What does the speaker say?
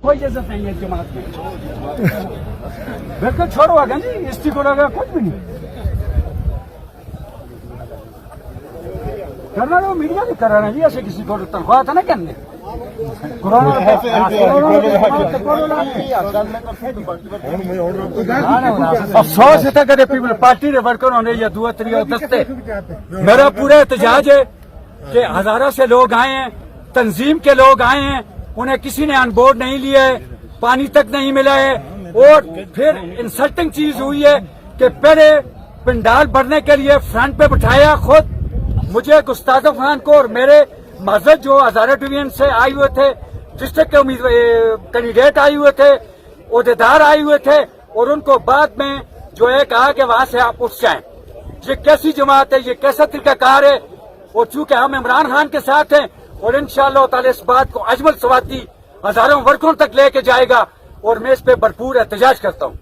کوئی عزت نہیں ہے جماعت میں. بالکل چھوڑو آگے جی اسٹی کو لگا کچھ بھی نہیں کرنا. وہ میڈیا نہیں کر رہا جی ایسے کسی کو تنخواہ تھا نا کرنے. افسوس ہے کہ پیپل پارٹی کے ورکروں نے یا دو تری دستے. میرا پورا احتجاج ہے کہ ہزاروں سے لوگ آئے ہیں, تنظیم کے لوگ آئے ہیں, انہیں کسی نے آن بورڈ نہیں لیا ہے, پانی تک نہیں ملا ہے. اور پھر انسلٹنگ چیز ہوئی ہے کہ پہلے پنڈال بھرنے کے لیے فرنٹ پہ بٹھایا خود مجھے گستاخ خان کو اور میرے معزز جو ہزارہ ڈویژن سے آئے ہوئے تھے, ڈسٹرکٹ کے کینڈیڈیٹ آئے ہوئے تھے, عہدیدار آئے ہوئے تھے, اور ان کو بعد میں جو ہے کہا کہ وہاں سے آپ اٹھ جائیں. یہ کیسی جماعت ہے, یہ کیسا طریقہ کار ہے؟ اور چونکہ ہم عمران خان کے ساتھ ہیں اور انشاءاللہ تعالی اس بات کو اجمل سواتی ہزاروں ورکروں تک لے کے جائے گا, اور میں اس پہ بھرپور احتجاج کرتا ہوں.